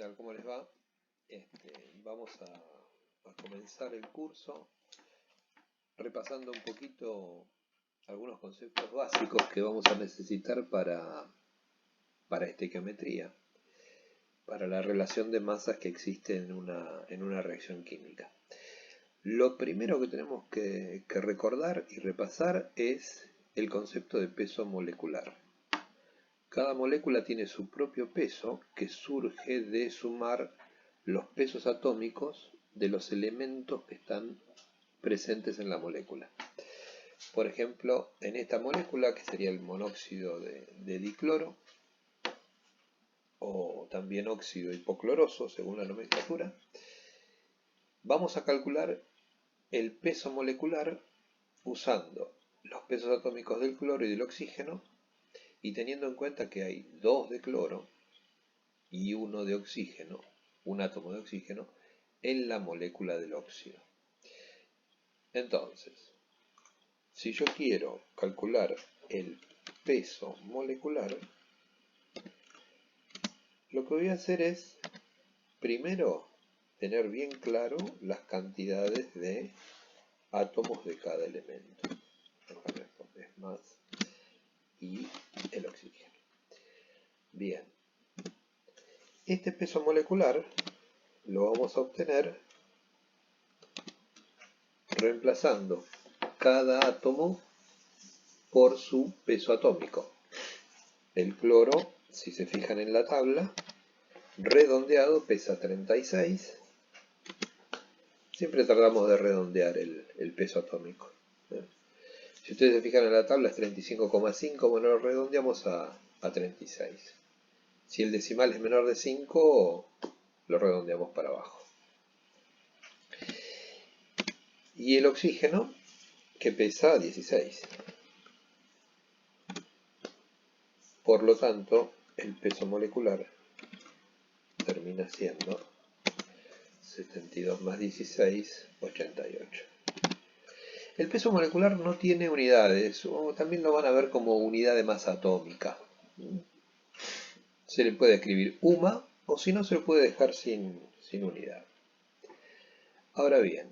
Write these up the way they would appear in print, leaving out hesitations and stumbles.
tal? ¿Cómo les va? Vamos a comenzar el curso repasando un poquito algunos conceptos básicos que vamos a necesitar para estequiometría, para la relación de masas que existe en una reacción química. Lo primero que tenemos que recordar y repasar es el concepto de peso molecular. Cada molécula tiene su propio peso que surge de sumar los pesos atómicos de los elementos que están presentes en la molécula. Por ejemplo, en esta molécula, que sería el monóxido de dicloro, o también óxido hipocloroso, según la nomenclatura, vamos a calcular el peso molecular usando los pesos atómicos del cloro y del oxígeno, y teniendo en cuenta que hay 2 de cloro y 1 de oxígeno, un átomo de oxígeno, en la molécula del óxido. Entonces, si yo quiero calcular el peso molecular, lo que voy a hacer es, primero, tener bien claro las cantidades de átomos de cada elemento. Es más, y el oxígeno. Bien. Este peso molecular lo vamos a obtener reemplazando cada átomo por su peso atómico. El cloro, si se fijan en la tabla, redondeado pesa 36. Siempre tratamos de redondear el peso atómico. Si ustedes se fijan en la tabla es 35,5, bueno, lo redondeamos a 36. Si el decimal es menor de 5, lo redondeamos para abajo. Y el oxígeno, que pesa 16. Por lo tanto, el peso molecular termina siendo 72 más 16, 88. El peso molecular no tiene unidades, o también lo van a ver como unidad de masa atómica. Se le puede escribir UMA, o si no se lo puede dejar sin unidad. Ahora bien,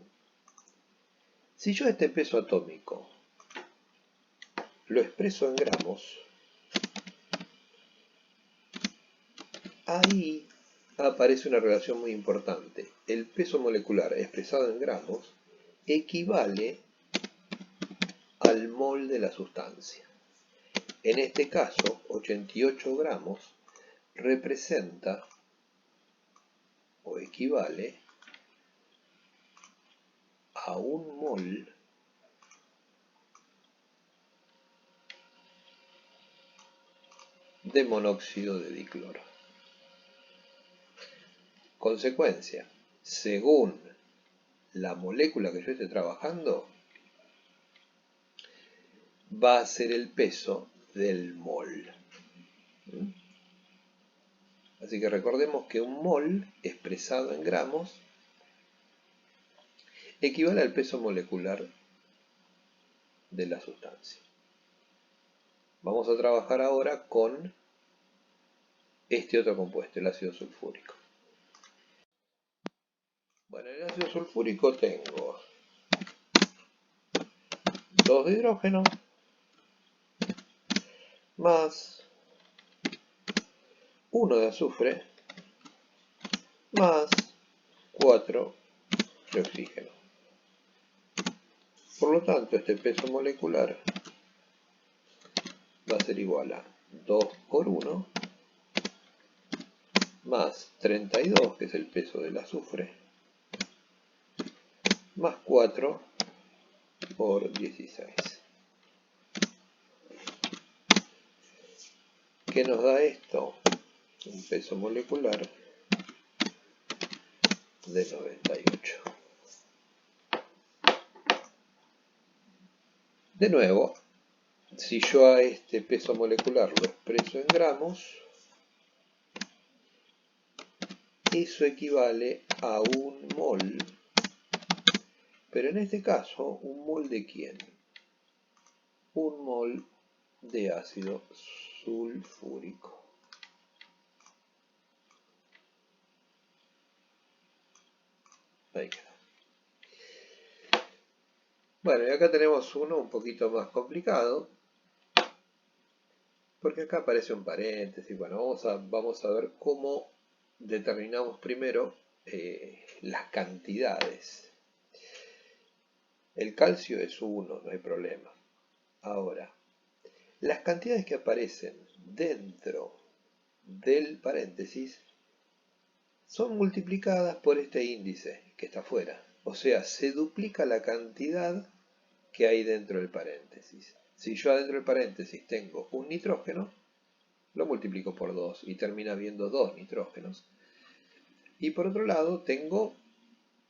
si yo este peso atómico lo expreso en gramos, ahí aparece una relación muy importante. El peso molecular expresado en gramos equivale al mol de la sustancia. En este caso, 88 gramos representa o equivale a 1 mol de monóxido de dicloro. Consecuencia, según la molécula que yo esté trabajando, va a ser el peso del mol. Así que recordemos que un mol expresado en gramos equivale al peso molecular de la sustancia. Vamos a trabajar ahora con este otro compuesto, el ácido sulfúrico. Bueno, en el ácido sulfúrico tengo 2 de hidrógeno más 1 de azufre más 4 de oxígeno. Por lo tanto, este peso molecular va a ser igual a 2 por 1 más 32, que es el peso del azufre, más 4 por 16. ¿Qué nos da esto? Un peso molecular de 98. De nuevo, si yo a este peso molecular lo expreso en gramos, eso equivale a 1 mol. Pero en este caso, ¿un mol de quién? 1 mol de ácido sulfúrico. Ahí queda. Bueno, y acá tenemos uno un poquito más complicado, porque acá aparece un paréntesis. Bueno, vamos a ver cómo determinamos primero las cantidades. El calcio es 1, no hay problema. Ahora, las cantidades que aparecen dentro del paréntesis son multiplicadas por este índice que está afuera. O sea, se duplica la cantidad que hay dentro del paréntesis. Si yo adentro del paréntesis tengo un nitrógeno, lo multiplico por 2 y termina habiendo 2 nitrógenos. Y por otro lado tengo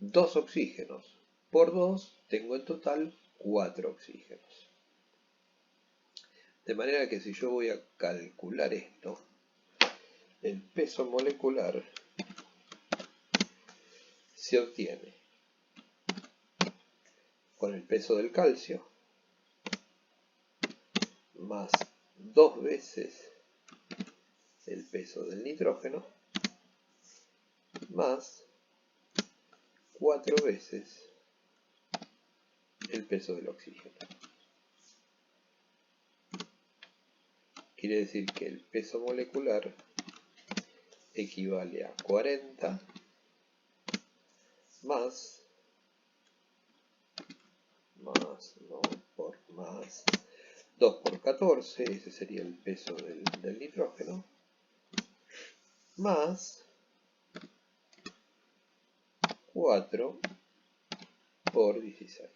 2 oxígenos. Por 2 tengo en total 4 oxígenos. De manera que si yo voy a calcular esto, el peso molecular se obtiene con el peso del calcio más 2 veces el peso del nitrógeno más 4 veces el peso del oxígeno. Quiere decir que el peso molecular equivale a 40 más 2 por 14, ese sería el peso del nitrógeno, más 4 por 16.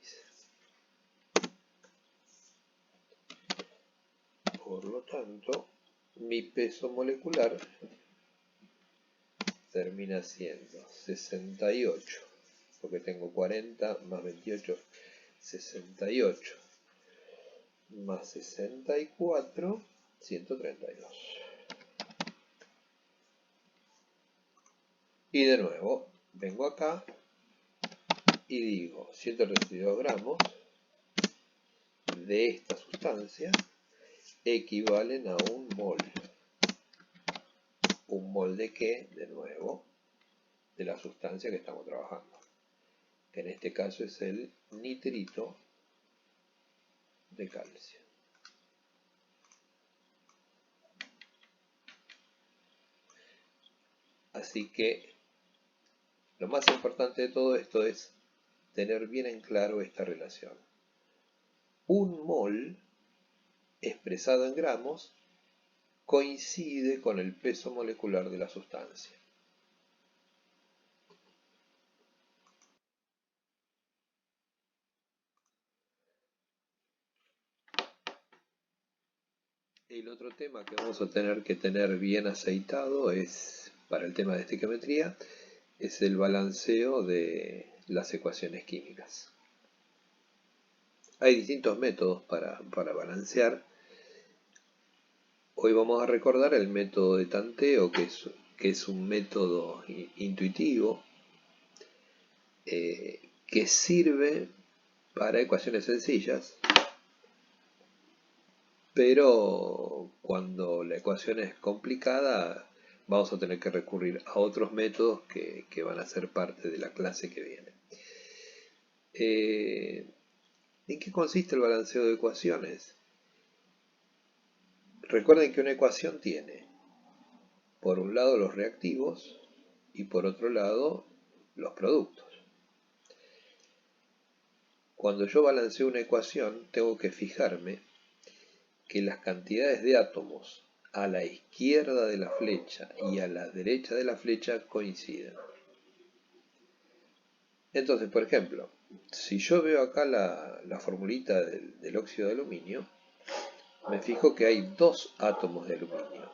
Por lo tanto, mi peso molecular termina siendo 68, porque tengo 40 más 28, 68, más 64, 132. Y de nuevo, vengo acá y digo 132 gramos de esta sustancia equivalen a un mol. ¿Un mol de qué? De nuevo, de la sustancia que estamos trabajando, que en este caso es el nitrito de calcio. Así que lo más importante de todo esto es tener bien en claro esta relación. Un mol expresado en gramos coincide con el peso molecular de la sustancia. El otro tema que vamos a tener que tener bien aceitado es, para el tema de estequiometría, es el balanceo de las ecuaciones químicas. Hay distintos métodos para balancear. Hoy vamos a recordar el método de tanteo, que es un método intuitivo que sirve para ecuaciones sencillas, pero cuando la ecuación es complicada vamos a tener que recurrir a otros métodos que van a ser parte de la clase que viene. ¿En qué consiste el balanceo de ecuaciones? Recuerden que una ecuación tiene, por un lado, los reactivos y por otro lado, los productos. Cuando yo balanceo una ecuación, tengo que fijarme que las cantidades de átomos a la izquierda de la flecha y a la derecha de la flecha coinciden. Entonces, por ejemplo, si yo veo acá la formulita del óxido de aluminio, me fijo que hay 2 átomos de aluminio.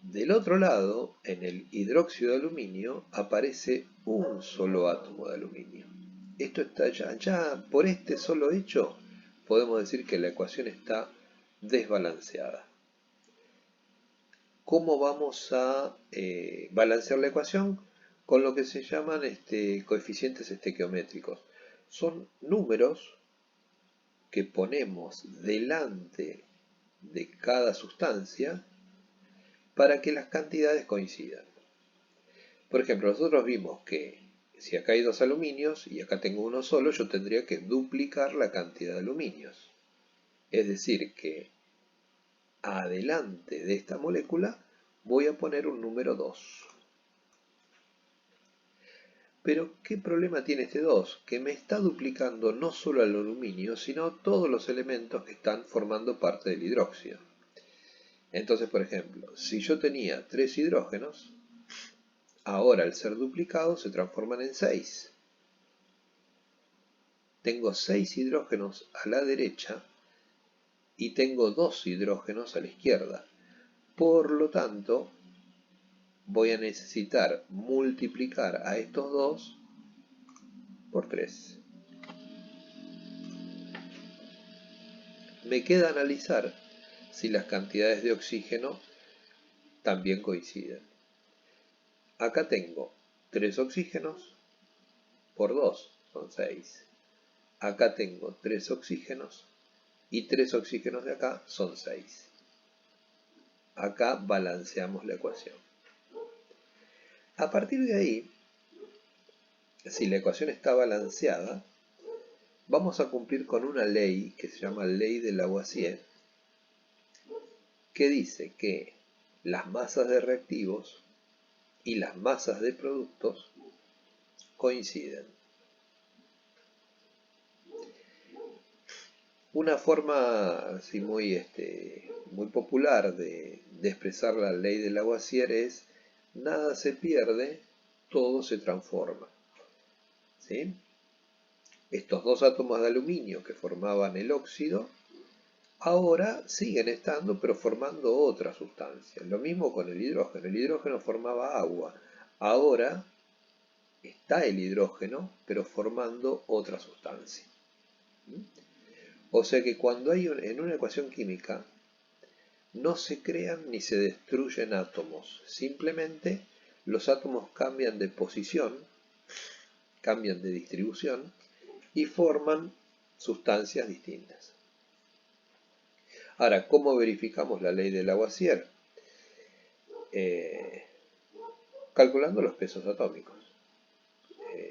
Del otro lado, en el hidróxido de aluminio, aparece un solo átomo de aluminio. Esto está ya por este solo hecho, podemos decir que la ecuación está desbalanceada. ¿Cómo vamos a balancear la ecuación? Con lo que se llaman coeficientes estequiométricos. Son números que ponemos delante de cada sustancia para que las cantidades coincidan. Por ejemplo, nosotros vimos que Si acá hay 2 aluminios y acá tengo uno solo, yo tendría que duplicar la cantidad de aluminios. Es decir, que adelante de esta molécula voy a poner un número 2. Pero, ¿qué problema tiene este 2? Que me está duplicando no solo el aluminio, sino todos los elementos que están formando parte del hidróxido. Entonces, por ejemplo, si yo tenía 3 hidrógenos, ahora al ser duplicados se transforman en 6. Tengo 6 hidrógenos a la derecha y tengo 2 hidrógenos a la izquierda. Por lo tanto, voy a necesitar multiplicar a estos 2 por 3. Me queda analizar si las cantidades de oxígeno también coinciden. Acá tengo 3 oxígenos por 2, son 6. Acá tengo 3 oxígenos y 3 oxígenos de acá son 6. Acá balanceamos la ecuación. A partir de ahí, si la ecuación está balanceada, vamos a cumplir con una ley que se llama ley de Lavoisier, que dice que las masas de reactivos y las masas de productos coinciden. Una forma así muy popular de expresar la ley de Lavoisier es: nada se pierde, todo se transforma. ¿Sí? Estos 2 átomos de aluminio que formaban el óxido, ahora siguen estando, pero formando otra sustancia. Lo mismo con el hidrógeno. El hidrógeno formaba agua. Ahora está el hidrógeno, pero formando otra sustancia. O sea que cuando hay en una ecuación química, no se crean ni se destruyen átomos. Simplemente los átomos cambian de posición, cambian de distribución y forman sustancias distintas. Ahora, ¿cómo verificamos la ley de Lavoisier? Calculando los pesos atómicos,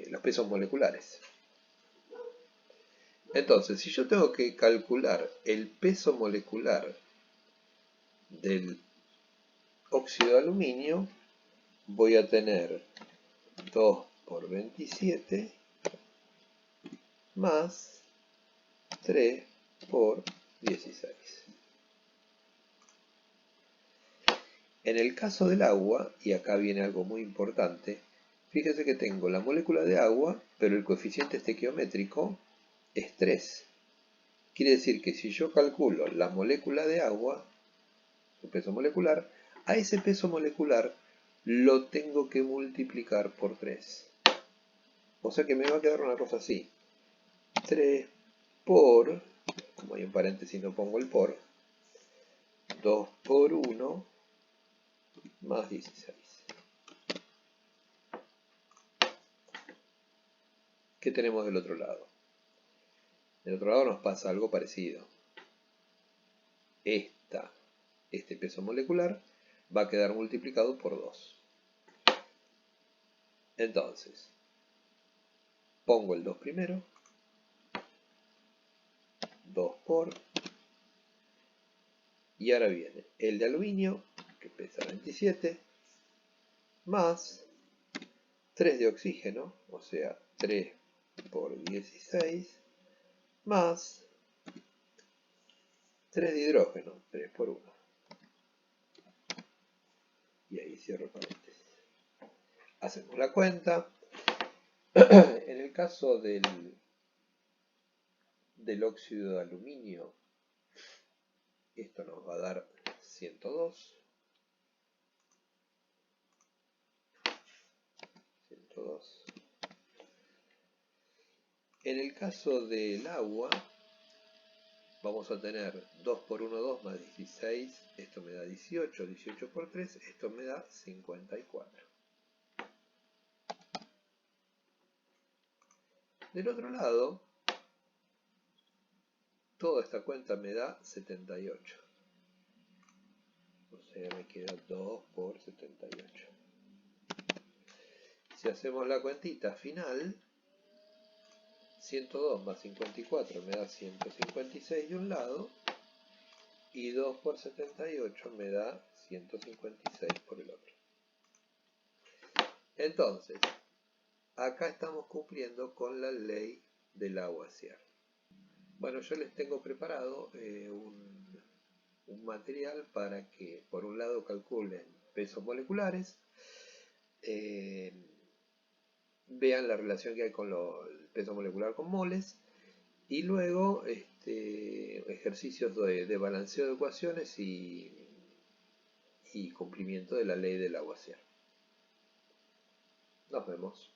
los pesos moleculares. Entonces, si yo tengo que calcular el peso molecular del óxido de aluminio, voy a tener 2 por 27 más 3 por 16. En el caso del agua, y acá viene algo muy importante, fíjense que tengo la molécula de agua, pero el coeficiente estequiométrico es 3. Quiere decir que si yo calculo la molécula de agua, su peso molecular, a ese peso molecular lo tengo que multiplicar por 3. O sea que me va a quedar una cosa así: 3 por, como hay un paréntesis no pongo el por, 2 por 1 más 16. ¿Qué tenemos del otro lado? Del otro lado nos pasa algo parecido. Este peso molecular va a quedar multiplicado por 2. Entonces, pongo el 2 primero, 2 por, y ahora viene el de aluminio, que pesa 27, más 3 de oxígeno, o sea, 3 por 16, más 3 de hidrógeno, 3 por 1. Y ahí cierro paréntesis. Hacemos la cuenta. En el caso del óxido de aluminio, esto nos va a dar 102. 102. En el caso del agua, vamos a tener 2 por 1, 2 más 16. Esto me da 18. 18 por 3, esto me da 54. Del otro lado, toda esta cuenta me da 78. O sea, me queda 2 por 78. Si hacemos la cuentita final, 102 más 54 me da 156 de un lado, y 2 por 78 me da 156 por el otro. Entonces, acá estamos cumpliendo con la ley del Lavoisier. Bueno, yo les tengo preparado un material para que, por un lado, calculen pesos moleculares, vean la relación que hay con el peso molecular con moles, y luego ejercicios de balanceo de ecuaciones y cumplimiento de la ley del Lavoisier. Nos vemos.